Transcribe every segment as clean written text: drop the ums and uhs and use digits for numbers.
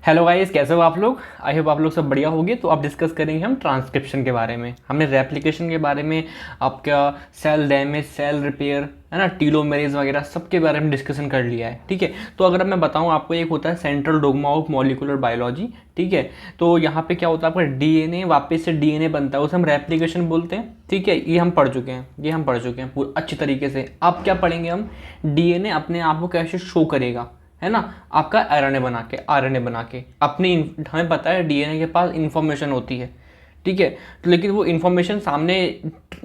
Hello guys, कैसे हो आप लोग। आई होप आप लोग सब बढ़िया होंगे। तो अब डिस्कस करेंगे हम ट्रांसक्रिप्शन के बारे में। हमने रेप्लिकेशन के बारे में, आपका सेल डैमेज, सेल रिपेयर, है ना, टीलोमेरेज वगैरह सब के बारे में डिस्कशन कर लिया है। ठीक है, तो अगर अब मैं बताऊं आपको, एक होता है central dogma of molecular biology. ठीक है, तो यहाँ पे क्या होता है, आपका डीएनए वापस से डीएनए बनता है, उसे हम रेप्लिकेशन बोलते हैं। ठीक है, ये हम पढ़ चुके हैं, पूरी अच्छी तरीके से। अब क्या पढ़ेंगे हम, डीएनए अपने आप को कैसे शो करेगा, है ना, आपका आरएनए बना के अपनी हमें पता है डीएनए के पास इंफॉर्मेशन होती है। ठीक है, तो लेकिन वो इंफॉर्मेशन सामने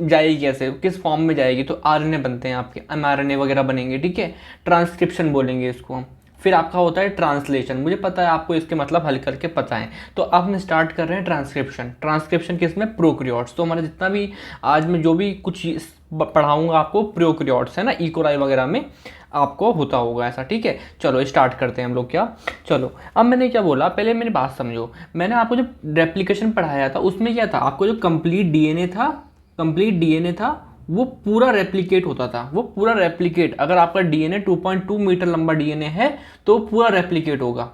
जाएगी कैसे, किस फॉर्म में जाएगी, तो आरएनए बनते हैं आपके, एमआरएनए वगैरह बनेंगे। ठीक है, ट्रांसक्रिप्शन बोलेंगे इसको हम। फिर आपका होता है ट्रांसलेशन। मुझे पता है आपको इसके मतलब हल करके पता है। तो अब हम स्टार्ट कर रहे हैं ट्रांसक्रिप्शन किसमें, प्रोकैरियोट्स। तो हमारा जितना भी आज मैं जो भी कुछ पढ़ाऊंगा आपको, प्रोकैरियोट्स है ना, इकोलाई वगैरह में आपको होता होगा ऐसा। ठीक है, चलो स्टार्ट करते हैं हम लोग। क्या, चलो अब मैंने क्या बोला, पहले मेरी बात समझो। मैंने आपको जो रेप्लिकेशन पढ़ाया था उसमें क्या था, आपको जो कंप्लीट डीएनए था वो पूरा रेप्लिकेट होता था। वो पूरा रेप्लिकेट, अगर आपका डीएनए 2.2 मीटर लंबा डीएनए है तो पूरा रेप्लिकेट होगा,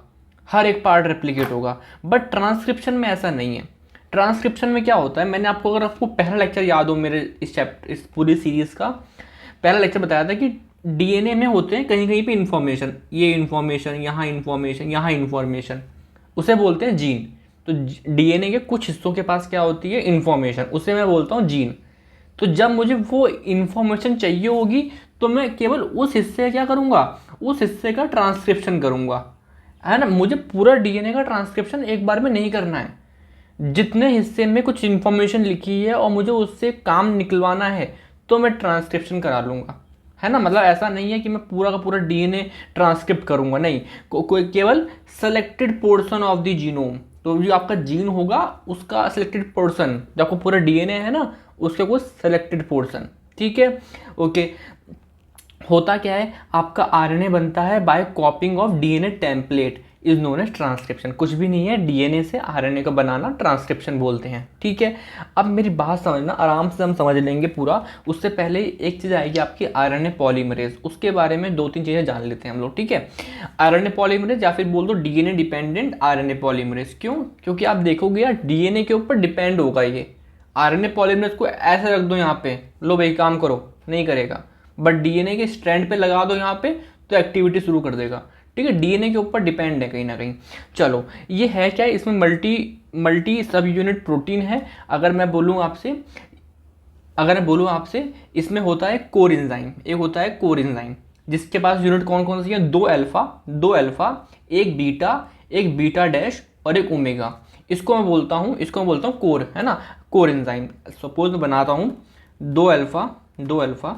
हर एक पार्ट रेप्लिकेट होगा। बट ट्रांसक्रिप्शन में ऐसा नहीं है। ट्रांसक्रिप्शन में क्या होता है, मैंने आपको, अगर आपको पहला लेक्चर याद हो मेरे इस पूरी सीरीज का पहला लेक्चर बताया था कि डीएनए में होते हैं कहीं कहीं पे इंफॉर्मेशन, ये इंफॉर्मेशन, यहाँ इंफॉर्मेशन, यहाँ इंफॉर्मेशन, उसे बोलते हैं जीन। तो डीएनए के कुछ हिस्सों के पास क्या होती है, इंफॉर्मेशन, उसे मैं बोलता हूँ जीन। तो जब मुझे वो इंफॉर्मेशन चाहिए होगी तो मैं केवल उस हिस्से का क्या करूँगा, उस हिस्से का ट्रांसक्रिप्शन करूँगा, है ना। मुझे पूरा डीएनए का ट्रांसक्रिप्शन एक बार में नहीं करना है। जितने हिस्से में कुछ इंफॉर्मेशन लिखी है और मुझे उससे काम निकलवाना है तो मैं ट्रांसक्रिप्शन करा लूँगा, है ना। मतलब ऐसा नहीं है कि मैं पूरा का पूरा डीएनए ट्रांसक्रिप्ट करूंगा, नहीं। कोई केवल selected portion of the genome, तो जो आपका जीन होगा उसका सेलेक्टेड पोर्शन, जो आपको पूरा डीएनए है ना उसका कोई सेलेक्टेड पोर्शन। ठीक है, ओके। होता क्या है, आपका आरएनए बनता है by copying of DNA template, is known as transcription. कुछ भी नहीं है, डीएनए से आरएनए का बनाना ट्रांसक्रिप्शन बोलते हैं। ठीक है, अब मेरी बात समझना, आराम से हम समझ लेंगे पूरा। उससे पहले एक चीज़ आएगी आपकी आरएनए पॉलीमरेज, उसके बारे में दो तीन चीज़ें जान लेते हैं हम लोग। ठीक है, आरएनए पॉलीमरेज या फिर बोल दो डीएनए डिपेंडेंट आरएनए पॉलीमरेज। क्यों, क्योंकि आप देखोगे यार डीएनए के ऊपर डिपेंड होगा ये। आरएनए पॉलीमरेज को ऐसे रख दो यहाँ पे, लो भाई काम करो, नहीं करेगा। बट डीएनए के स्ट्रैंड पे लगा दो यहाँ पे तो एक्टिविटी शुरू कर देगा। ठीक है, डीएनए के ऊपर डिपेंड है कहीं ना कहीं। चलो, ये है क्या, इसमें मल्टी सब यूनिट प्रोटीन है। अगर मैं बोलूँ आपसे इसमें होता है कोर एंजाइम, एक होता है कोर एंजाइम जिसके पास यूनिट कौन कौन सी है, दो अल्फा, एक बीटा डैश और एक ओमेगा। इसको मैं बोलता हूँ कोर, है ना, कोर एंजाइम। सपोज मैं बनाता हूँ दो अल्फा,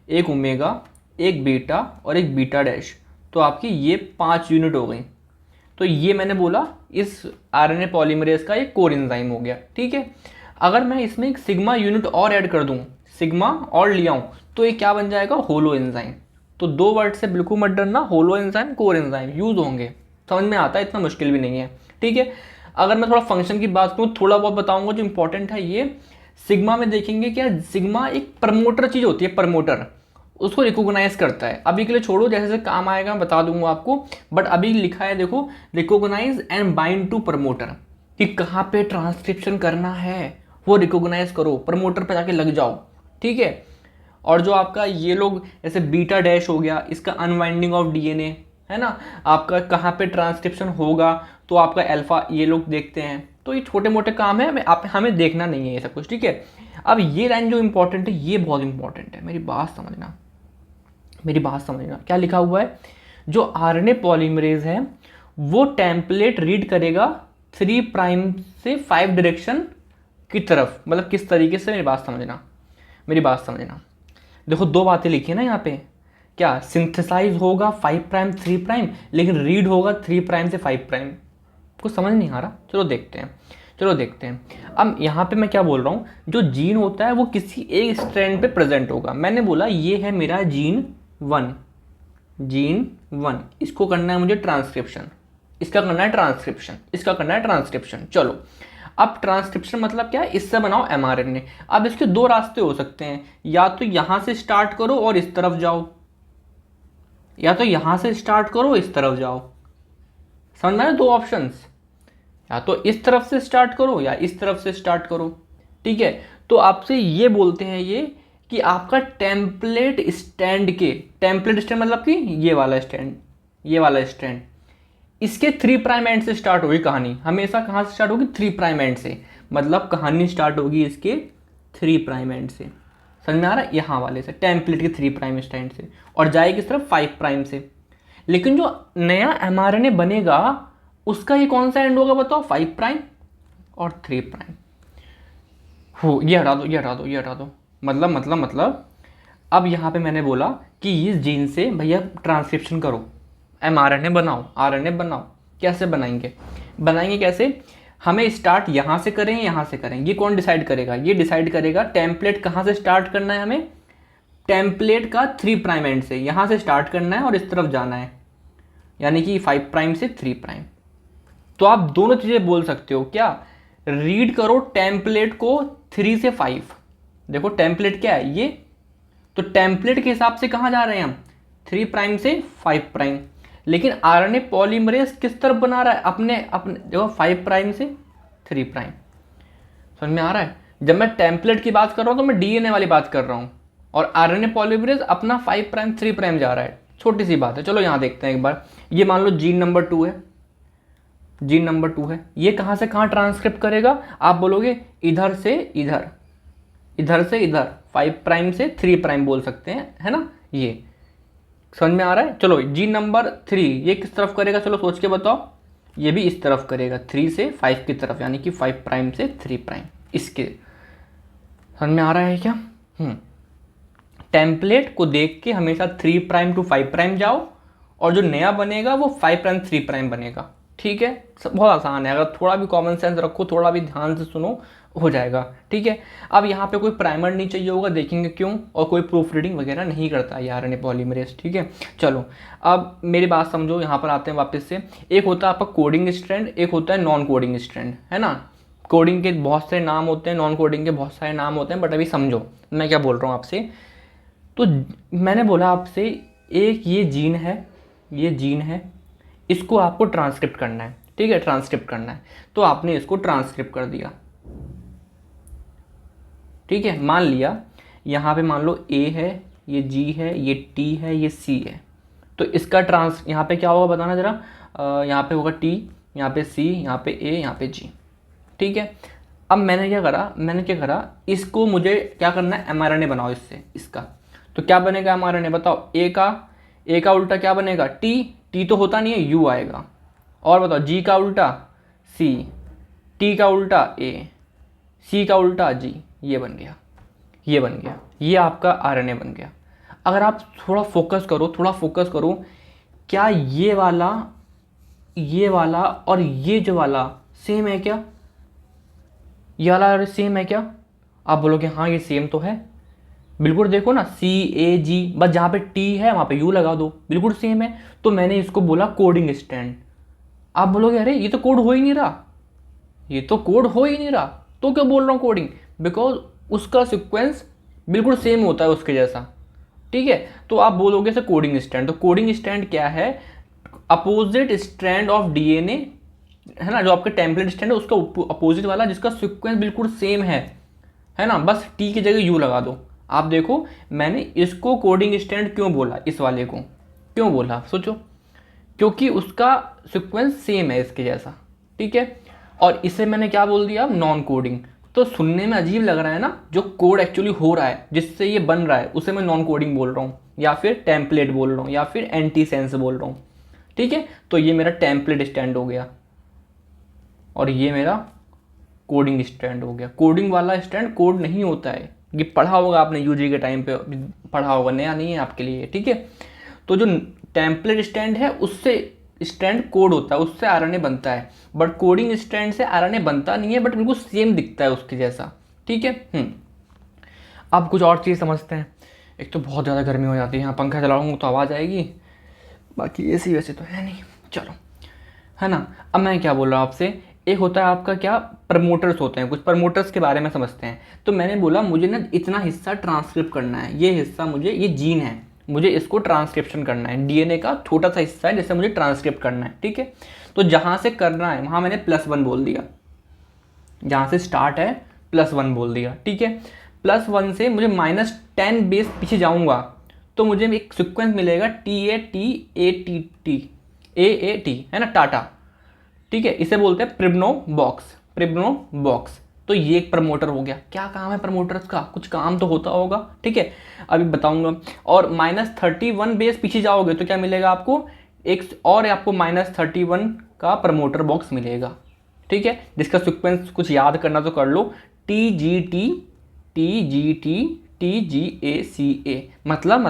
एक ओमेगा, एक बीटा और एक बीटा डैश, तो आपकी ये 5 यूनिट हो गई। तो ये मैंने बोला इस आरएनए पॉलीमरेज का एक कोर एंजाइम हो गया। ठीक है, अगर मैं इसमें एक सिग्मा यूनिट और ऐड कर दूं, सिग्मा और ले आऊं, तो ये क्या बन जाएगा, होलो एंजाइम। तो दो वर्ड से बिल्कुल मत डरना, holo enzyme, core enzyme use होंगे, समझ में आता है, इतना मुश्किल भी नहीं है। ठीक है, अगर मैं थोड़ा फंक्शन की बात करूँ, थोड़ा बहुत बताऊंगा जो इंपॉर्टेंट है। ये सिग्मा में देखेंगे क्या, सिग्मा एक प्रमोटर चीज होती है, प्रमोटर, उसको रिकॉग्नाइज करता है। अभी के लिए छोड़ो, जैसे जैसे काम आएगा मैं बता दूंगा आपको। बट अभी लिखा है देखो, recognise and bind to promoter, कि कहाँ पे ट्रांसक्रिप्शन करना है वो रिकॉग्नाइज करो, प्रमोटर पे जाके लग जाओ। ठीक है, और जो आपका ये लोग जैसे बीटा डैश हो गया, इसका अनवाइंडिंग ऑफ डीएनए, है ना, आपका कहाँ पे ट्रांसक्रिप्शन होगा, तो आपका अल्फा, ये लोग देखते हैं। तो ये छोटे मोटे काम है, हमें देखना नहीं है ये सब कुछ। ठीक है, अब ये लाइन जो इंपॉर्टेंट है, ये बहुत इंपॉर्टेंट है, मेरी बात समझना, क्या लिखा हुआ है। जो आरएनए पॉलीमरेज है वो टेम्पलेट रीड करेगा 3 प्राइम से 5 डायरेक्शन की तरफ। मतलब किस तरीके से, मेरी बात समझना। देखो दो बातें लिखी है ना यहाँ पे, क्या सिंथेसाइज होगा 5 प्राइम 3 प्राइम, लेकिन रीड होगा 3 प्राइम से 5 प्राइम। कुछ समझ नहीं आ रहा, चलो देखते हैं। अब यहाँ पे मैं क्या बोल रहा हूँ, जो जीन होता है वो किसी एक स्ट्रैंड पे प्रेजेंट होगा। मैंने बोला ये है मेरा जीन 1, इसको करना है मुझे ट्रांसक्रिप्शन, इसका करना है ट्रांसक्रिप्शन। चलो, अब ट्रांसक्रिप्शन मतलब क्या है, इससे बनाओ एमआरएनए। अब इसके दो रास्ते हो सकते हैं, या तो यहां से स्टार्ट करो और इस तरफ जाओ, या तो यहां से स्टार्ट करो इस तरफ जाओ। समझ में आया? दो ऑप्शंस, या तो इस तरफ से स्टार्ट करो या इस तरफ से स्टार्ट करो, ठीक है। तो आपसे ये बोलते हैं ये कि आपका टेम्पलेट स्टैंड के, टेम्पलेट स्टैंड मतलब कि ये वाला स्टैंड, ये वाला स्टैंड, इसके 3 प्राइम एंड से स्टार्ट होगी कहानी। हमेशा कहाँ से स्टार्ट होगी? 3 प्राइम एंड से, मतलब कहानी स्टार्ट होगी इसके 3 प्राइम एंड से। समझ में आ रहा है? यहाँ वाले से, टेम्पलेट के 3 प्राइम स्टैंड से, और जाएगी सिर्फ 5 प्राइम से। लेकिन जो नया mRNA बनेगा उसका ये कौन सा एंड होगा बताओ? 5 प्राइम और 3 प्राइम। हो, ये हटा दो, ये हटा दो, ये हटा दो। मतलब अब यहाँ पे मैंने बोला कि इस जीन से भैया ट्रांसक्रिप्शन करो, mRNA बनाओ, RNA बनाओ। कैसे बनाएंगे? बनाएंगे कैसे? हमें स्टार्ट यहाँ से करें, यहाँ से करें, ये कौन डिसाइड करेगा? ये डिसाइड करेगा टेम्पलेट कहाँ से स्टार्ट करना है। हमें टेम्पलेट का 3 प्राइम एंड से, यहाँ से स्टार्ट करना है और इस तरफ जाना है, यानी कि 5 प्राइम से 3 प्राइम। तो आप दोनों चीज़ें बोल सकते हो क्या? रीड करो टेम्पलेट को 3 से 5। देखो टेम्पलेट क्या है ये, तो टेम्पलेट के हिसाब से कहाँ जा रहे हैं हम? 3 प्राइम से 5 प्राइम। लेकिन आरएनए पॉलीमरेज किस तरफ बना रहा है? अपने अपने देखो 5 प्राइम से 3 प्राइम। समझ में आ रहा है? जब मैं टेम्पलेट की बात कर रहा हूँ तो मैं डीएनए वाली बात कर रहा हूँ, और आरएनए पॉलीमरेज अपना 5 प्राइम 3 प्राइम जा रहा है। छोटी सी बात है। चलो यहाँ देखते हैं एक बार। ये मान लो जीन नंबर 2 है, जीन नंबर 2 है, ये कहाँ से कहाँ ट्रांसक्रिप्ट करेगा? आप बोलोगे इधर से इधर, इधर से इधर, 5 प्राइम से 3 प्राइम बोल सकते हैं, है ना? ये समझ में आ रहा है? चलो जीन नंबर 3 ये किस तरफ करेगा? चलो सोच के बताओ। ये भी इस तरफ करेगा, 3 से 5 की तरफ, यानी कि 5 प्राइम से 3 प्राइम। इसके समझ में आ रहा है क्या? टेम्पलेट को देख के हमेशा 3 प्राइम टू 5 प्राइम जाओ, और जो नया बनेगा वो 5 प्राइम 3 प्राइम बनेगा। ठीक है, बहुत आसान है। अगर थोड़ा भी कॉमन सेंस रखो, थोड़ा भी ध्यान से सुनो, हो जाएगा। ठीक है, अब यहाँ पे कोई प्राइमर नहीं चाहिए होगा, देखेंगे क्यों, और कोई प्रूफ रीडिंग वगैरह नहीं करता है आरएनए पॉलीमरेज। ठीक है, चलो अब मेरी बात समझो, यहाँ पर आते हैं वापस से। एक होता है आपका कोडिंग स्ट्रैंड, एक होता है नॉन कोडिंग स्ट्रैंड, है ना? कोडिंग के बहुत से नाम होते हैं, नॉन कोडिंग के बहुत सारे नाम होते हैं, बट अभी समझो मैं क्या बोल रहा हूँ आपसे। तो मैंने बोला आपसे एक ये जीन है, ये जीन है, इसको आपको ट्रांसक्रिप्ट करना है। ठीक है, ट्रांसक्रिप्ट करना है, तो आपने इसको ट्रांसक्रिप्ट कर दिया। ठीक है, मान लिया यहाँ पे मान लो ए है, ये जी है, ये टी है, ये सी है। तो इसका यहाँ पे क्या होगा बताना ज़रा। यहाँ पे होगा टी, यहाँ पे सी, यहाँ पे ए, यहाँ पे जी। ठीक है, अब मैंने क्या करा, इसको मुझे क्या करना है, mRNA बनाओ इससे, इसका। तो क्या बनेगा mRNA बताओ? ए का उल्टा क्या बनेगा? टी तो होता नहीं है, यू आएगा। और बताओ जी का उल्टा सी, टी का उल्टा ए, सी का उल्टा जी। ये बन गया, ये बन गया, ये आपका आरएनए बन गया। अगर आप थोड़ा फोकस करो, क्या ये वाला और ये जो वाला सेम है क्या? ये वाला सेम है क्या? आप बोलोगे हाँ ये सेम तो है। बिल्कुल देखो ना, CAG, बस जहाँ पे टी है वहाँ पे यू लगा दो, बिल्कुल सेम है। तो मैंने इसको बोला कोडिंग स्टैंड। आप बोलोगे अरे ये तो कोड हो ही नहीं रहा, ये तो कोड हो ही नहीं रहा, तो क्यों बोल रहा हूँ कोडिंग? बिकॉज उसका सीक्वेंस बिल्कुल सेम होता है उसके जैसा। ठीक है, तो आप बोलोगे सर कोडिंग स्टैंड। तो कोडिंग स्टैंड क्या है? अपोजिट स्ट्रैंड ऑफ डीएनए, है ना? जो आपका टेम्पलेट स्टैंड है उसका अपोजिट वाला, जिसका सीक्वेंस बिल्कुल सेम है ना? बस टी की जगह यू लगा दो। आप देखो मैंने इसको कोडिंग स्टैंड क्यों बोला, इस वाले को क्यों बोला, सोचो। क्योंकि उसका सीक्वेंस सेम है इसके जैसा। ठीक है, और इसे मैंने क्या बोल दिया, नॉन कोडिंग। तो सुनने में अजीब लग रहा है ना? जो कोड एक्चुअली हो रहा है, जिससे ये बन रहा है, उसे मैं नॉन कोडिंग बोल रहा हूँ, या फिर टेम्पलेट बोल रहा हूँ, या फिर एंटी सेंस बोल रहा हूँ। ठीक है, तो ये मेरा टेम्पलेट स्टैंड हो गया, और ये मेरा कोडिंग स्टैंड हो गया। कोडिंग वाला स्टैंड कोड नहीं होता है, ये पढ़ा होगा आपने यूजी के टाइम पे, पढ़ा होगा, नया नहीं है आपके लिए। ठीक है, तो जो टेम्पलेट स्टैंड है उससे स्टैंड कोड होता है, उससे आरएनए बनता है। बट कोडिंग स्टैंड से आरएनए बनता नहीं है, बट बिल्कुल सेम दिखता है उसके जैसा। ठीक है, अब कुछ और चीज़ समझते हैं। एक तो बहुत ज़्यादा गर्मी हो जाती है, यहाँ पंखा चलाऊंगा तो आवाज़ आएगी, बाकी एसी वैसे तो है नहीं, चलो, है ना? अब मैं क्या बोल रहा हूँ आपसे, एक होता है आपका क्या, प्रमोटर्स होते हैं, कुछ प्रमोटर्स के बारे में समझते हैं। तो मैंने बोला मुझे ना इतना हिस्सा ट्रांसक्रिप्ट करना है, ये हिस्सा मुझे, ये जीन है, मुझे इसको ट्रांसक्रिप्शन करना है, डीएनए का छोटा सा हिस्सा है जिसे मुझे ट्रांसक्रिप्ट करना है, ठीक है। तो जहाँ से करना है वहाँ मैंने +1 बोल दिया, जहाँ से स्टार्ट है +1 बोल दिया, ठीक है। +1 से मुझे -10 बेस पीछे जाऊँगा तो मुझे एक सीक्वेंस मिलेगा TAT है ना, टाटा, ठीक है। इसे बोलते हैं प्रिब्नो बॉक्स। तो ये एक प्रमोटर हो गया। क्या काम है प्रमोटर्स का, कुछ काम तो होता होगा, ठीक है, अभी बताऊंगा। और -31 बेस पीछे जाओगे तो क्या मिलेगा आपको, एक और आपको -31 का प्रमोटर बॉक्स मिलेगा, ठीक है, जिसका सीक्वेंस कुछ याद करना तो कर लो, TGTA मतलब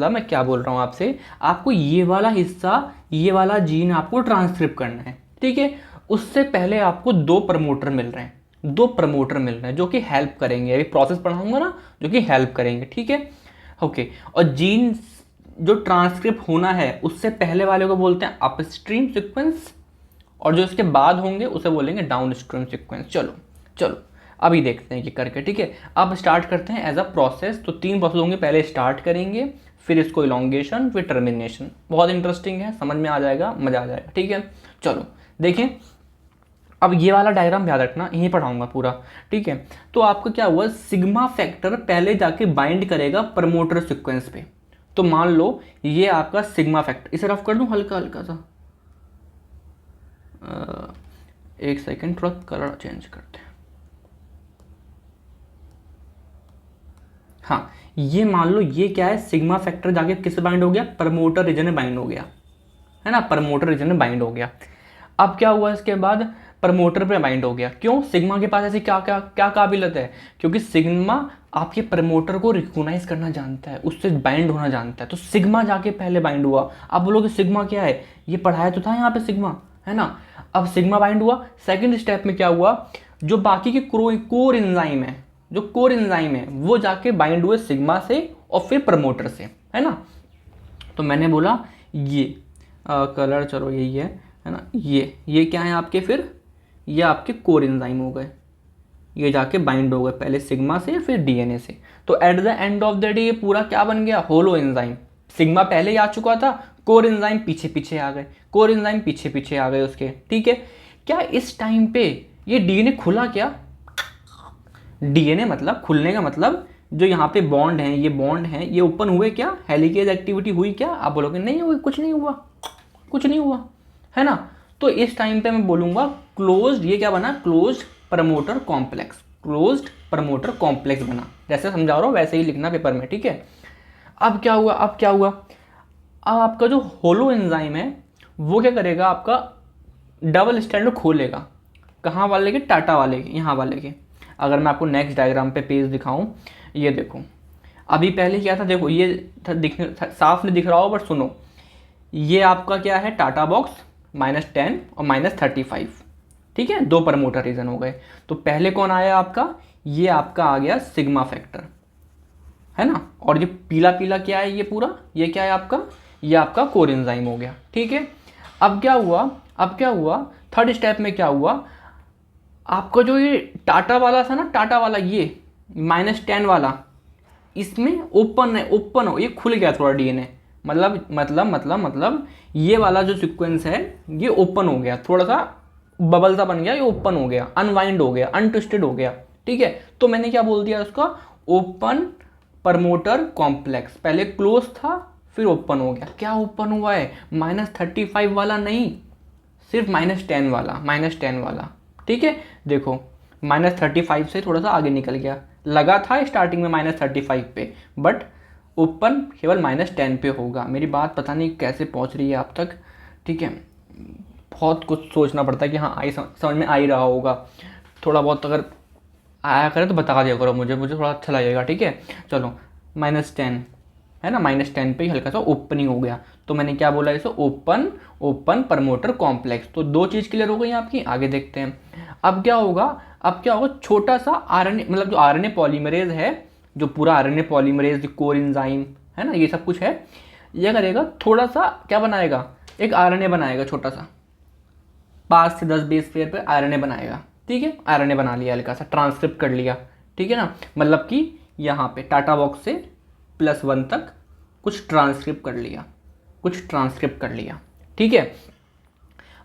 मैं क्या बोल रहा हूँ आपसे, आपको ये वाला हिस्सा, ये वाला जीन आपको ट्रांसक्रिप्ट करना है, ठीक है। उससे पहले आपको दो प्रमोटर मिल रहे हैं जो कि हेल्प करेंगे, अभी प्रोसेस पढ़ाऊंगा ना, जो कि हेल्प करेंगे, ठीक है, ओके। और जीन जो ट्रांसक्रिप्ट होना है उससे पहले वाले को बोलते हैं अपस्ट्रीम सीक्वेंस, और जो इसके बाद होंगे उसे बोलेंगे डाउनस्ट्रीम सीक्वेंस। चलो अभी देखते हैं कि करके, ठीक है। अब स्टार्ट करते हैं एज अ प्रोसेस। तो 3 प्रोसेस होंगे, पहले स्टार्ट करेंगे, फिर इसको इलॉन्गेशन, फिर टर्मिनेशन। बहुत इंटरेस्टिंग है, समझ में आ जाएगा, मज़ा आ जाएगा, ठीक है। चलो देखें, अब ये वाला डायग्राम याद रखना, यहीं पढ़ाऊंगा पूरा, ठीक है। तो आपको क्या हुआ, सिग्मा फैक्टर पहले जाके बाइंड करेगा प्रमोटर सीक्वेंस पे। तो मान लो ये आपका सिग्मा फैक्टर, इसे रफ कर दूं हल्का हल्का सा, एक सेकेंड, थोड़ा कलर चेंज करते हैं। हाँ, ये मान लो ये क्या है, सिग्मा फैक्टर जाके किससे बाइंड हो गया, प्रमोटर रीजन में बाइंड हो गया, है ना, प्रमोटर रीजन में बाइंड हो गया। अब क्या हुआ इसके बाद, प्रमोटर पे बाइंड हो गया। क्यों, सिग्मा के पास ऐसी क्या क्या क्या काबिलियत है, क्योंकि सिग्मा आपके प्रमोटर को रिकॉग्नाइज करना जानता है, उससे बाइंड होना जानता है। तो सिग्मा जाके पहले बाइंड हुआ। आप बोलोगे सिग्मा क्या है, ये पढ़ाया तो था यहाँ पे सिग्मा, है ना। अब सिग्मा बाइंड हुआ, सेकेंड स्टेप में क्या हुआ, जो बाकी के कोर एंजाइम है, जो कोर एंजाइम है वो जाके बाइंड हुए सिग्मा से और फिर प्रमोटर से, है ना। तो मैंने बोला ये कलर, चलो यही है ना, ये क्या है आपके, फिर ये आपके कोर एंजाइम हो गए, ये जाके बाइंड हो गए पहले सिग्मा से फिर डीएनए से। तो at the end of the day ये पूरा क्या बन गया, होलो एंजाइम। सिग्मा पहले ही आ चुका था, कोर एंजाइम पीछे पीछे आ गए उसके, ठीक है। क्या इस टाइम पे ये डीएनए खुला क्या, डीएनए मतलब खुलने का मतलब जो यहाँ पे बॉन्ड है, ये बॉन्ड है, ये ओपन हुए क्या, हेलिकेज एक्टिविटी हुई क्या, आप बोलोगे नहीं हुई, कुछ नहीं हुआ, है ना। तो इस टाइम पे मैं बोलूँगा क्लोज्ड, ये क्या बना, क्लोज्ड प्रमोटर कॉम्प्लेक्स बना। जैसे समझा रहा हूँ वैसे ही लिखना पेपर में, ठीक है। अब क्या हुआ, अब आपका जो होलो एंजाइम है वो क्या करेगा, आपका डबल स्टैंड खोलेगा, कहाँ वाले के, टाटा वाले के, यहाँ वाले के। अगर मैं आपको नेक्स्ट डायग्राम पे पेज दिखाऊं, ये देखो, अभी पहले क्या था, देखो ये साफ नहीं दिख रहा हो बट सुनो, ये आपका क्या है, टाटा बॉक्स -10 और -35, ठीक है, 2 प्रमोटर रीजन हो गए। तो पहले कौन आया आपका, ये आपका आ गया सिग्मा फैक्टर, है ना। और ये पीला पीला क्या है, ये पूरा, ये क्या है आपका, ये आपका कोर एंजाइम हो गया, ठीक है। अब क्या हुआ, थर्ड स्टेप में क्या हुआ, आपका जो ये टाटा वाला था ना, टाटा वाला ये -10 वाला, इसमें ओपन हो, ये खुल गया थोड़ा डीएनए, मतलब ये वाला जो सीक्वेंस है ये ओपन हो गया, थोड़ा सा बबल सा बन गया, ये ओपन हो गया, अनवाइंड हो गया, अनट्विस्टेड हो गया, ठीक है। तो मैंने क्या बोल दिया उसका, ओपन प्रमोटर कॉम्प्लेक्स। पहले क्लोज था फिर ओपन हो गया। क्या ओपन हुआ है, -35 वाला नहीं, सिर्फ -10 वाला, ठीक है। देखो -35 से थोड़ा सा आगे निकल गया, लगा था स्टार्टिंग में -35 पे, बट ओपन केवल -10 पे होगा। मेरी बात पता नहीं कैसे पहुंच रही है आप तक, ठीक है। बहुत कुछ सोचना पड़ता है कि हाँ समझ में आ ही रहा होगा, थोड़ा बहुत अगर आया करे तो बता दिया करो मुझे थोड़ा अच्छा लगेगा, ठीक है। चलो -10 है ना, -10 पे ही हल्का सा ओपनिंग हो गया। तो मैंने क्या बोला इसे, ओपन प्रमोटर कॉम्प्लेक्स। तो 2 चीज़ क्लियर हो गई आपकी, आगे देखते हैं। अब क्या होगा, छोटा सा आरएनए, मतलब जो आरएनए पॉलीमरेज है, जो पूरा आरएनए पॉलीमरेज, कोर एंजाइम है ना, ये सब कुछ है, ये करेगा थोड़ा सा क्या बनाएगा, एक आरएनए बनाएगा छोटा सा, 5 से 10 बेस पेयर पे आरएनए बनाएगा, ठीक है। आरएनए बना लिया, हल्का सा ट्रांसक्रिप्ट कर लिया, ठीक है ना। मतलब कि यहाँ पे टाटा बॉक्स से +1 तक कुछ ट्रांसक्रिप्ट कर लिया, कुछ ट्रांसक्रिप्ट कर लिया, ठीक है।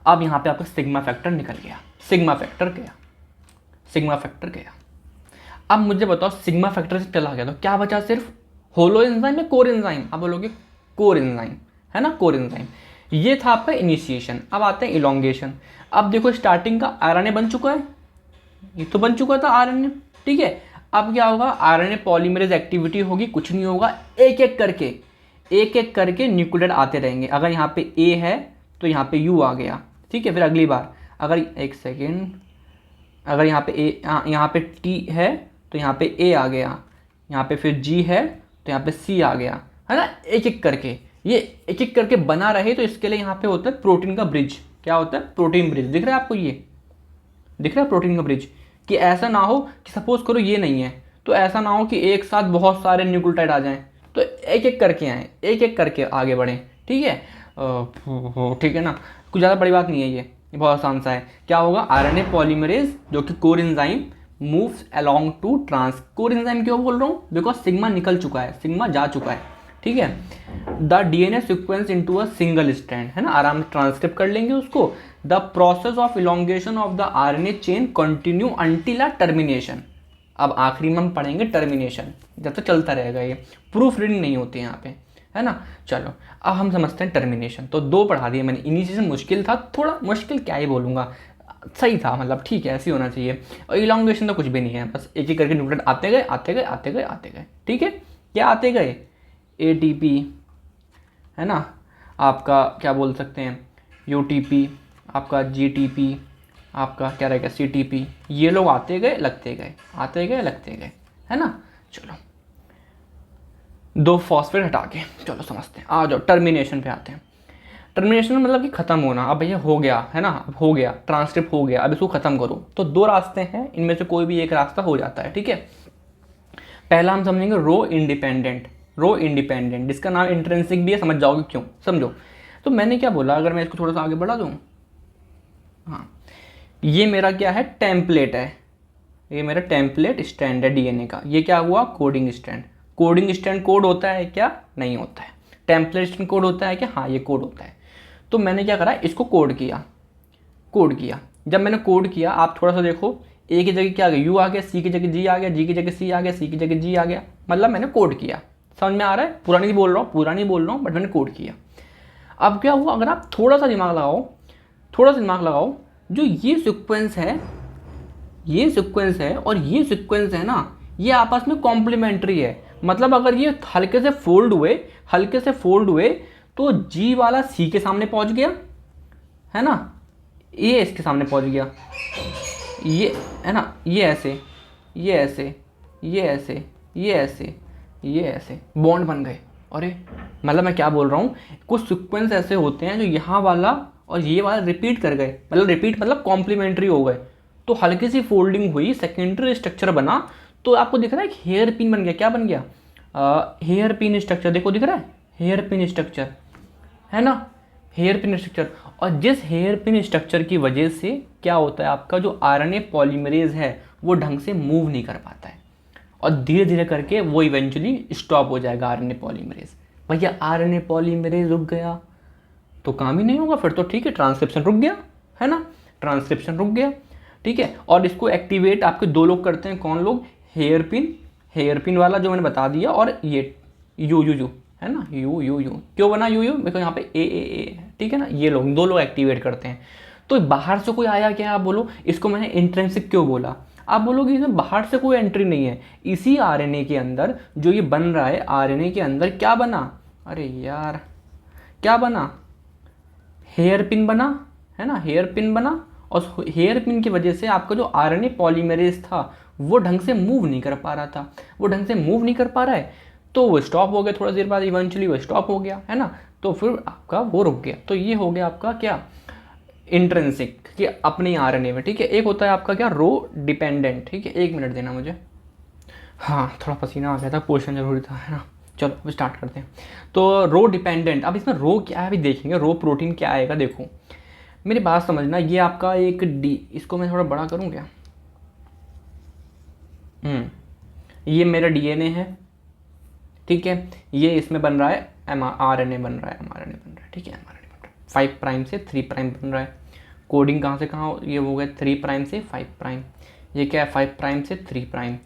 अब यहाँ पे आपका सिग्मा फैक्टर निकल गया, सिग्मा फैक्टर गया, सिग्मा फैक्टर गया। अब मुझे बताओ सिग्मा फैक्टर से चला गया तो क्या बचा, सिर्फ होलो एंजाइम या कोर एंजाइम? आप बोलोगे कोर एंजाइम, है ना, कोर एंजाइम। ये था आपका इनिशिएशन। अब आते हैं इलोंगेशन। अब देखो स्टार्टिंग का आरएनए बन चुका है, ये तो बन चुका था आरएनए, ठीक है। अब क्या होगा, आरएनए पॉलीमरेज एक्टिविटी होगी, कुछ नहीं होगा, एक एक करके न्यूक्लियोटाइड आते रहेंगे। अगर यहाँ पे ए है तो यहाँ पे यू आ गया, ठीक है। फिर अगली बार अगर एक सेकेंड, अगर यहाँ पे ए, यहाँ पे टी है तो यहाँ पे ए आ गया, यहाँ पे फिर जी है तो यहाँ पे सी आ गया, है ना। एक एक करके ये एक एक करके बना रहे, तो इसके लिए यहाँ पे होता है प्रोटीन का ब्रिज। क्या होता है? Protein bridge. दिख रहा है आपको, ये दिख रहा है प्रोटीन का ब्रिज। कि ऐसा ना हो कि सपोज करो ये नहीं है तो ऐसा ना हो कि एक साथ बहुत सारे न्यूक्लियोटाइड आ जाएं, तो एक एक करके आए, एक एक करके आगे बढ़ें, ठीक है। ठीक है ना, कुछ ज़्यादा बड़ी बात नहीं है, ये बहुत आसान सा है। क्या होगा, आरएनए पॉलीमरेज जो कि core enzyme moves along to trans. Core enzyme क्यों बोल रहा हूँ? बिकॉज सिग्मा निकल चुका है, सिग्मा जा चुका है, ठीक है। The DNA sequence into a single strand, है ना, आराम से ट्रांसक्रिप्ट कर लेंगे उसको। The process of elongation of the RNA chain continue until a termination. अब आखिरी में हम पढ़ेंगे टर्मिनेशन, जब तक चलता रहेगा ये, प्रूफ रीडिंग नहीं होती यहाँ पे, है ना। चलो अब हम समझते हैं टर्मिनेशन। तो 2 पढ़ा दिए मैंने। इनिशिएशन मुश्किल था, थोड़ा मुश्किल क्या ही बोलूँगा, सही था, मतलब ठीक है, ऐसे ही होना चाहिए। और इलोंगेशन तो कुछ भी नहीं है, बस एक एक करके न्यूक्लियोटाइड आते गए आते गए आते गए आते गए, ठीक है। क्या आते गए? एटीपी, है ना, आपका क्या बोल सकते हैं, यूटीपी, आपका जीटीपी, आपका क्या रहेगा, सीटीपी। ये लोग आते गए लगते गए, आते गए लगते गए, है ना। चलो 2 फॉस्फेट हटा के चलो समझते हैं, आ जाओ टर्मिनेशन पे आते हैं। टर्मिनेशन मतलब कि ख़त्म होना। अब भैया हो गया, है ना, अब हो गया, ट्रांसक्रिप्ट हो गया, अब इसको ख़त्म करो। तो 2 रास्ते हैं, इनमें से कोई भी एक रास्ता हो जाता है, ठीक है। पहला हम समझेंगे रो इंडिपेंडेंट। रो इंडिपेंडेंट, जिसका नाम इंट्रिंसिक भी है, समझ जाओगे क्यों, समझो। तो मैंने क्या बोला, अगर मैं इसको थोड़ा सा आगे बढ़ा दूँ, हाँ, ये मेरा क्या है, टेम्पलेट है, ये मेरा टेम्पलेट स्टैंड है डीएनए का। ये क्या हुआ, coding stand. Coding stand code होता है क्या? नहीं होता है। टेम्पलेट स्टैंड कोड होता है क्या? हाँ, ये कोड होता है। तो मैंने क्या करा, इसको कोड किया, कोड किया। जब मैंने कोड किया, आप थोड़ा सा देखो, ए की जगह क्या आ गया, यू आ गया, सी की जगह जी आ गया, जी की जगह सी आ गया, सी की जगह जी आ गया, मतलब मैंने कोड किया। समझ में आ रहा है? पूरा नहीं बोल रहा हूँ, पूरा नहीं बोल रहा हूँ, बट मैंने कोड किया। अब क्या हुआ, अगर आप थोड़ा सा दिमाग लगाओ, थोड़ा सा दिमाग लगाओ, जो ये सीक्वेंस है, ये सीक्वेंस है और ये सीक्वेंस है ना, ये आपस में कॉम्प्लीमेंट्री है। मतलब अगर ये हल्के से फोल्ड हुए, हल्के से फोल्ड हुए, तो जी वाला सी के सामने पहुंच गया, है ना, ये इसके सामने पहुंच गया, ये, है ना, ये ऐसे, ये ऐसे, ये ऐसे, ये ऐसे, ये ऐसे बॉन्ड बन गए। अरे मतलब मैं क्या बोल रहा हूँ, कुछ सीक्वेंस ऐसे होते हैं जो यहाँ वाला और ये वाला रिपीट कर गए, मतलब रिपीट मतलब कॉम्प्लीमेंट्री हो गए, तो हल्की सी फोल्डिंग हुई, सेकेंडरी स्ट्रक्चर बना। तो आपको दिख रहा है कि हेयर पिन बन गया। क्या बन गया? हेयर पिन स्ट्रक्चर, देखो दिख रहा है, हेयर पिन स्ट्रक्चर, है ना, हेयर पिन स्ट्रक्चर। और जिस हेयर पिन स्ट्रक्चर की वजह से क्या होता है, आपका जो आरएनए पॉलीमरेज है वो ढंग से मूव नहीं कर पाता है, और धीरे धीरे करके वो इवेंचुअली स्टॉप हो जाएगा आरएनए पॉलीमरेज। भैया आरएनए पॉलीमरेज रुक गया तो काम ही नहीं होगा फिर तो, ठीक है, ट्रांसक्रिप्शन रुक गया, है ना, ट्रांसक्रिप्शन रुक गया, ठीक है। और इसको एक्टिवेट आपके 2 लोग करते हैं। कौन लोग? हेयर पिन वाला जो मैंने बता दिया, और ये यू यू यू, है ना, यू यू यू। क्यों बना यू यू? बिकॉज यहाँ पे ए, ठीक है ना, ये लोग 2 लोग एक्टिवेट करते हैं। तो बाहर से कोई आया क्या? आप बोलो, इसको मैंने इंट्रिंसिक क्यों बोला? आप बोलोगे इसमें बाहर से कोई एंट्री नहीं है, इसी आरएनए के अंदर जो ये बन रहा है, आरएनए के अंदर क्या बना, अरे यार क्या बना, हेयर पिन बना, है ना, हेयर पिन बना। और हेयर पिन की वजह से आपका जो आरएनए पॉलीमरेज था वो ढंग से मूव नहीं कर पा रहा था, वो ढंग से मूव नहीं कर पा रहा है, तो वो स्टॉप हो गया थोड़ा देर बाद, इवेंचुअली वो स्टॉप हो गया, है ना, तो फिर आपका वो रुक गया। तो ये हो गया आपका क्या, इंट्रिंसिक, कि अपने आरएनए में, ठीक है। एक होता है आपका क्या, रो डिपेंडेंट, ठीक है। 1 मिनट देना मुझे, हाँ थोड़ा पसीना आ गया था, पोषण जरूरी था, है ना। चलो अब स्टार्ट करते हैं। तो रो डिपेंडेंट, अब इसमें रो क्या है अभी देखेंगे, रो प्रोटीन क्या आएगा। देखो मेरी बात समझना, ये आपका एक डी, इसको मैं थोड़ा बड़ा करूँ क्या, ये मेरा डीएनए है, ठीक है। ये इसमें बन रहा है mRNA बन रहा है, mRNA बन रहा है, ठीक है, mRNA बन रहा है 5 प्राइम से 3 प्राइम बन रहा है। कोडिंग कहाँ से कहाँ, ये हो गया 3 प्राइम से 5 प्राइम, ये क्या है 5 प्राइम से 3 प्राइम।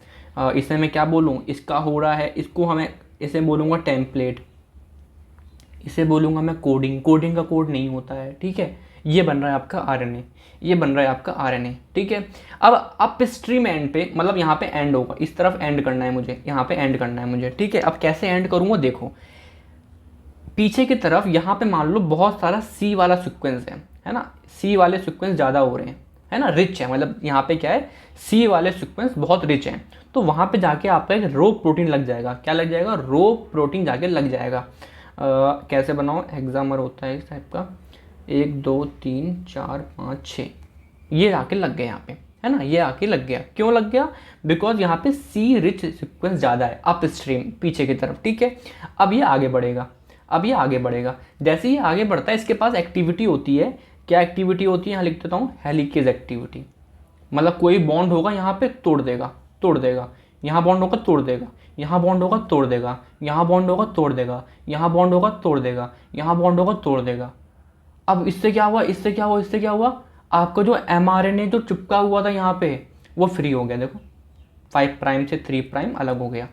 इसे मैं क्या बोलूँ, इसका हो रहा है, इसको हमें इसे बोलूँगा टेम्पलेट, इसे बोलूँगा मैं कोडिंग, कोडिंग का कोड नहीं होता है, ठीक है। ये बन रहा है आपका आरएनए, ये बन रहा है आपका आरएनए, ठीक है। अब अप स्ट्रीम एंड पे, मतलब यहाँ पे एंड होगा, इस तरफ एंड करना है मुझे, यहाँ पे एंड करना है मुझे, ठीक है। अब कैसे एंड करूँगा देखो, पीछे की तरफ यहाँ पे मान लो बहुत सारा सी वाला सीक्वेंस है ना, सी वाले सीक्वेंस ज़्यादा हो रहे हैं, है ना, रिच है, मतलब यहाँ पे क्या है, सी वाले सीक्वेंस बहुत रिच हैं, तो वहाँ पे जाके आपका एक रो प्रोटीन लग जाएगा, क्या लग जाएगा, रो प्रोटीन जाके लग जाएगा। कैसे बनाओ, हेक्सामर होता है इस टाइप का, 1 2 3 4 5 6, ये आके लग गया यहाँ पे, है ना, ये आके लग गया, क्यों लग गया, बिकॉज यहाँ पे सी रिच सीक्वेंस ज़्यादा है अप स्ट्रीम पीछे की तरफ, ठीक है। अब ये आगे बढ़ेगा, अब ये आगे बढ़ेगा, जैसे ये आगे बढ़ता है इसके पास एक्टिविटी होती है, क्या एक्टिविटी होती है, यहाँ लिख देता हूँ, हेलिकेज एक्टिविटी, मतलब कोई बॉन्ड होगा यहाँ पे तोड़ देगा, तोड़ देगा, यहाँ बॉन्ड होगा तोड़ देगा, यहाँ बॉन्ड होगा तोड़ देगा, यहाँ बॉन्ड होगा तोड़ देगा, यहाँ बॉन्ड होगा तोड़ देगा, यहाँ बॉन्ड होगा तोड़ देगा। अब इससे क्या हुआ, इससे क्या हुआ, इससे क्या हुआ, आपका जो mRNA जो चिपका हुआ था यहाँ पे वो फ्री हो गया, देखो 5 प्राइम से 3 प्राइम अलग हो गया,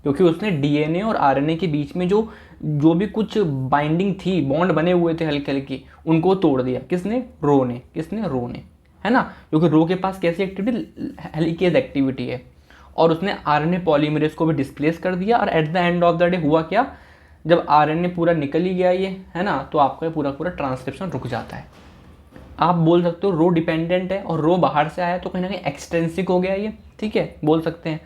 क्योंकि उसने DNA और RNA के बीच में जो भी कुछ बाइंडिंग थी, बॉन्ड बने हुए थे हल्के हल्के, उनको तोड़ दिया, किसने, रो ने, किसने, रो ने, है ना, क्योंकि रो के पास कैसी एक्टिविटी, हेलिकेज एक्टिविटी है, और उसने RNA पॉलीमरेज को भी डिस्प्लेस कर दिया, और at the end of the day हुआ क्या, जब RNA पूरा निकल ही गया ये, है ना, तो आपका पूरा पूरा ट्रांसक्रिप्शन रुक जाता है। आप बोल सकते हो रो डिपेंडेंट है, और रो बाहर से आया तो कहीं ना कहीं एक्सटेंसिक हो गया ये, ठीक है, बोल सकते हैं।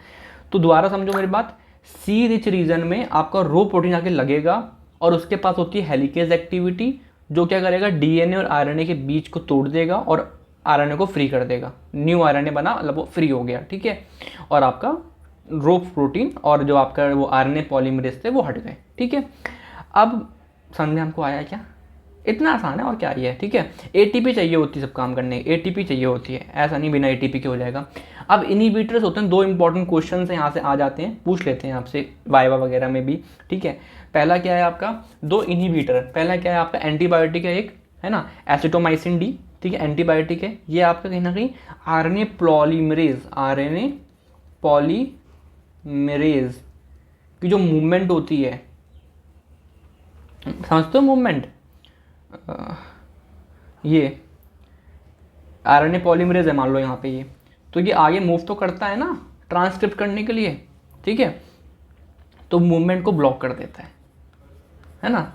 तो दोबारा समझो मेरी बात, सी रिच रीजन में आपका रो प्रोटीन आके लगेगा, और उसके पास होती है हेलिकेज एक्टिविटी, जो क्या करेगा, DNA और RNA के बीच को तोड़ देगा और RNA को फ्री कर देगा, न्यू RNA बना, मतलब वो फ्री हो गया, ठीक है, और आपका रो प्रोटीन और जो आपका वो RNA पॉलीमरेज थे वो हट गए, ठीक है। अब समझ में हमको आया क्या, इतना आसान है और क्या ही है, ठीक है। ATP चाहिए होती है सब काम करने, ATP चाहिए होती है, ऐसा नहीं बिना ATP के हो जाएगा। अब इनहिबिटर्स होते हैं, 2 इंपॉर्टेंट क्वेश्चन यहाँ से आ जाते हैं, पूछ लेते हैं आपसे वाइवा वगैरह में भी, ठीक है। पहला क्या है आपका, 2 इनहिबिटर, पहला क्या है आपका एंटीबायोटिक है एक, है ना, एसिटोमाइसिन डी, ठीक है, एंटीबायोटिक है, ये आपका कहीं ना कहीं RNA पॉलीमरेज, RNA पॉलीमरेज की जो मूवमेंट होती है, समझते हो मूवमेंट, ये RNA पॉलीमरेज है मान लो यहाँ पे ये, तो ये आगे मूव तो करता है ना ट्रांसक्रिप्ट करने के लिए, ठीक है, तो मूवमेंट को ब्लॉक कर देता है ना,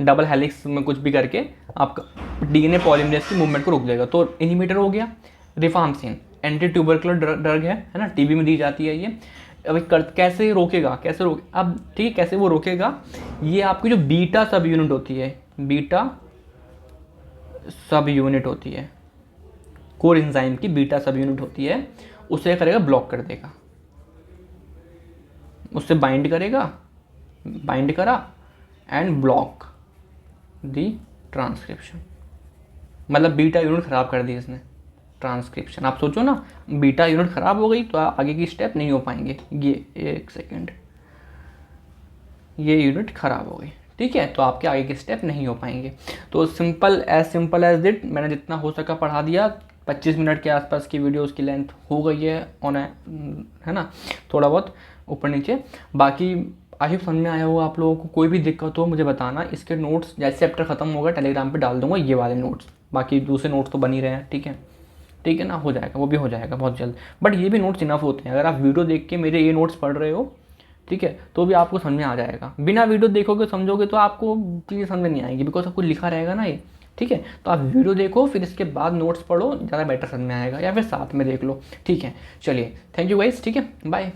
डबल हेलिक्स में कुछ भी करके आपका DNA पॉलीमरेज की मूवमेंट को रोक देगा, तो इनहिबिटर हो गया। रिफाम्सिन एंटी ट्यूबरकुलर ड्रग है ना, टीबी में दी जाती है ये। अब कैसे रोकेगा, कैसे रोक, अब ठीक है, कैसे वो रोकेगा, ये आपकी जो बीटा सब यूनिट होती है, बीटा सब यूनिट होती है, कोर एंजाइम की बीटा सब यूनिट होती है, उसे करेगा ब्लॉक कर देगा, उससे बाइंड करेगा, बाइंड करा एंड ब्लॉक दी ट्रांसक्रिप्शन, मतलब बीटा यूनिट खराब कर दी इसने, ट्रांसक्रिप्शन। आप सोचो ना, बीटा यूनिट खराब हो गई तो आगे की स्टेप नहीं हो पाएंगे, ये एक सेकेंड, ये यूनिट खराब हो गई, ठीक है, तो आपके आगे के स्टेप नहीं हो पाएंगे। तो सिंपल एज दिट, मैंने जितना हो सका पढ़ा दिया, 25 मिनट के आसपास की वीडियो उसकी लेंथ हो गई है ऑन, है ना, थोड़ा बहुत ऊपर नीचे। बाकी आई होप समझ में आया होगा आप लोगों को, कोई भी दिक्कत हो मुझे बताना, इसके नोट्स जैसे चैप्टर खत्म होगा टेलीग्राम पे डाल दूंगा ये वाले नोट्स, बाकी दूसरे नोट्स तो बन ही रहे हैं, ठीक है, ठीक है ना, हो जाएगा, वो भी हो जाएगा बहुत जल्द। बट ये भी नोट्स इनफ होते हैं, अगर आप वीडियो देख के मेरे ये नोट्स पढ़ रहे हो, ठीक है, तो भी आपको समझ में आ जाएगा। बिना वीडियो देखोगे समझोगे तो आपको चीज़ें समझ में नहीं आएगी, बिकॉज सब कुछ लिखा रहेगा ना ये, ठीक है। तो आप वीडियो देखो, फिर इसके बाद नोट्स पढ़ो, ज़्यादा बेटर समझ में आएगा, या फिर साथ में देख लो, ठीक है। चलिए, थैंक यू गाइस, ठीक है, बाय।